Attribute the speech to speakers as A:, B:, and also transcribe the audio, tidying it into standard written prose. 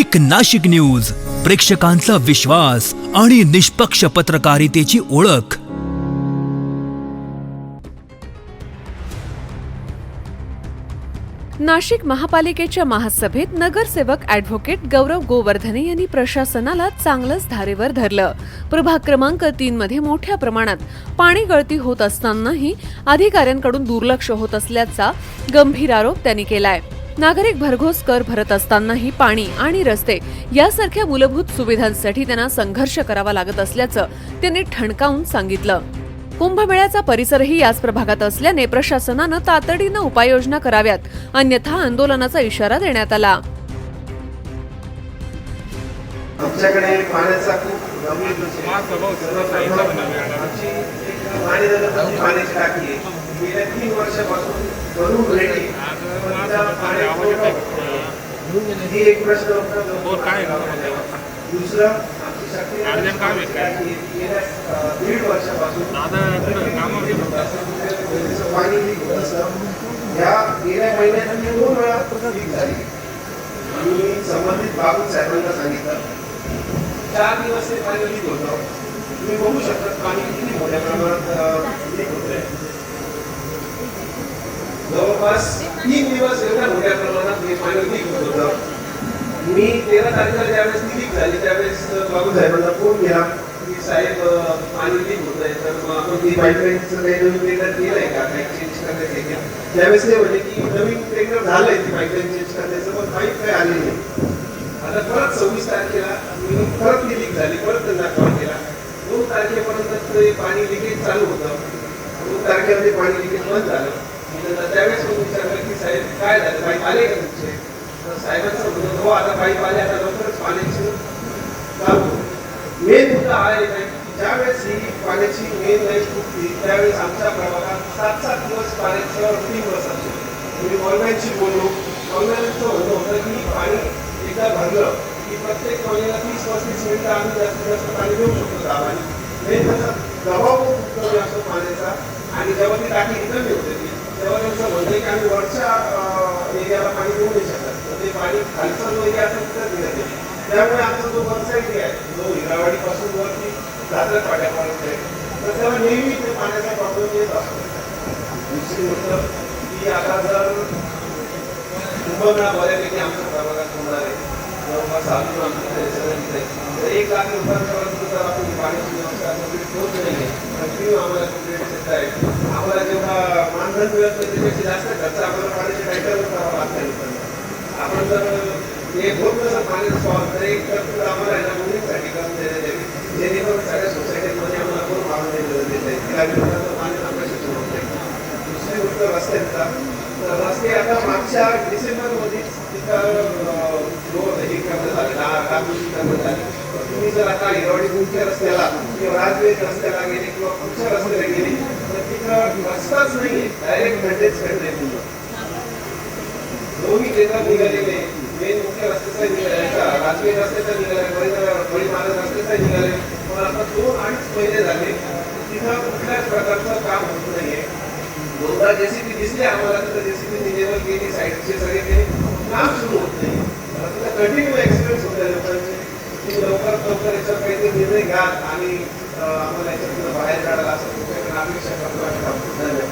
A: एक नाशिक न्यूज, प्रेक्षकांचा विश्वास आणि निष्पक्ष पत्रकारितेची ओळख।
B: नाशिक महापालिकेच्या महासभेत नगरसेवक ॲडव्होकेट गौरव गोवर्धने यांनी प्रशासनाला चांगलंच धारेवर धरलं। प्रभाग क्रमांक 3 मध्ये मोठ्या प्रमाणात पाणी गळती होत असतानाही अधिकाऱ्यांकडून दुर्लक्ष होत असल्याचा गंभीर आरोप त्यांनी केलाय। नागरिक भरघोस कर भरत असतानाही पाणी आणि रस्ते यासारख्या मूलभूत सुविधांसाठी त्यांना संघर्ष करावा लागत असल्याचं त्यांनी ठणकावून सांगितलं। कुंभमेळ्याचा परिसरही याच प्रभागात असल्याने प्रशासनानं तातडीनं उपाययोजना कराव्यात, अन्यथा आंदोलनाचा इशारा देण्यात आला।
C: आमच्याकडे पाण्याचा खूप गंभीर पाण्याची टाकी आहे। गेल्या 3 वर्षापासून भरून रेडी ही एक प्रश्न होता। दुसरा आमची शक्ती गेल्या 1.5 वर्षापासून पाणी लीक होत असतं। या गेल्या महिन्यात 2 वेळा लीक झाली। मी संबंधित बाबू साहेबांना सांगितलं 4 दिवस ते पाणी लीक होतं। तुम्ही बघू शकता पाणी किती मोठ्या प्रमाणात लीक होतंय। जवळपास 3 दिवस एवढ्या मोठ्या प्रमाणात हे पाणी लीक होत होतं। मी 13 तारखेला ज्यावेळेस लीक झाली त्यावेळेस बाबू साहेबांना फोन केला की साहेब पाणी लीक होत आहे, तर मग आपण ती पाईपलाईनचं काही नवीन टेंडर केलंय का, काही चेंज करायचं का? त्यावेळेस ते म्हणे की नवीन टेंडर झालंय ती पाईपलाईन चेंज करायचं, पण पाईप काही आली नाही। आता परत 26 तारखेला मी परत ती लीक झाली, परत त्यांना कॉल केला। 2 तारखेपर्यंत ते पाणी लिकेज चालू होतं। 2 तारखेला ते पाणी लिकेज बंद झालं। त्यावेळेस मी विचारलं की साहेब काय झालं, पाईप आले का तुमचे? तर साहेबांचं म्हणणं हो आता पाईप आले, आता लवकरच पाण्याची चालू। मेन मुद्दा हा आहे की ज्यावेळेस ही पाण्याची मेन लाईन फुटली त्यावेळेस आमच्या प्रभागात 7-7 दिवस पाण्याचं रुटीन बसायचं। मी ऑनलाईनशी बोललो, ऑनलाईनचं म्हणणं होतं की पाणी एकदा भरलं की प्रत्येक कॉलनीला 30-35 मिनिटं आम्ही जास्तीत जास्त पाणी देऊ शकतो दाबाने। मेन त्याचा दबाव खूप कमी असतो पाण्याचा, आणि जेव्हा ती टाकी रिकामी होते तेव्हा त्यांचं म्हणणं आहे की आम्ही वरच्या एरियाला पाणी देऊ नाही शकत, तर ते पाणी खालचा जो एरिया असेल तिथं दिलं जाईल। त्यामुळे आमचा जो वरचा एरिया आहे जो हिरावाडीपासून वरती दादर फाट्यापर्यंत आहे, तर तेव्हा नेहमी ते पाण्याचा प्रॉब्लेम येत असतो। दुसरी गोष्ट की आता जर कुंभमेळा बऱ्यापैकी आमच्या प्रभागात होणार आहे, जवळपास अजून आमच्या सगळं तर 1 लाख रुपयांपर्यंत जर आपण पाण्याची व्यवस्था होत नाही कंटिन्यू आम्हाला कंप्लेंट्स आहे। आम्हाला जेव्हा मानधन मिळत नाही त्यापेक्षा जास्त खर्च आम्हाला पाण्याच्या टँकरवर करावा लागत आहे। आपण जर हे होत नसेल पाण्याचं सॉल्व तर एक तर आम्हाला याला मुलींसाठी करून देण्यात यावी, जेणेकरून सगळ्या सोसायटीमध्ये आम्हाला कोण मागून देत नाही, तिला विरोधाचं पाणी आपल्याशी होत नाही। दुसरी गोष्ट रस्त्यांचा, तर रस्ते आता मागच्या डिसेंबरमध्येच तिथं हे करण्यात झाले, डागडुजी करण्यात झाली। तुम्ही जर आता हिरवाडी मुख्य रस्त्याला किंवा राजवेद रस्त्याला गेले किंवा पुढच्या रस्त्याला गेले तर तिथं रस्ताच नाहीये, डायरेक्ट खड्डेच खड्डे। दोन्ही केंद्रात निघालेले मेन मुख्य रस्त्याचा निघाल्याचा, राजवेद रस्त्याचा निघाले, बळी महाराज रस्त्याचा निघाले, पण आता 2-2.5 महिने झाले तिथं कुठल्याच प्रकारचं काम होत नाहीये। 2दा जेसीबी दिसले आम्हाला, तिथं जेसीबी लेवल केली, साईडचे सगळे केले, काम सुरू होत नाही। तिथं कंटिन्यू ऍक्सिडेंट्स होत आहे लोकांचे। तुम्ही लवकरात लवकर याच्यावर काहीतरी निर्णय घ्या आणि आम्हाला याच्यातून बाहेर काढायला असं तुमच्याकडे अपेक्षा करतो।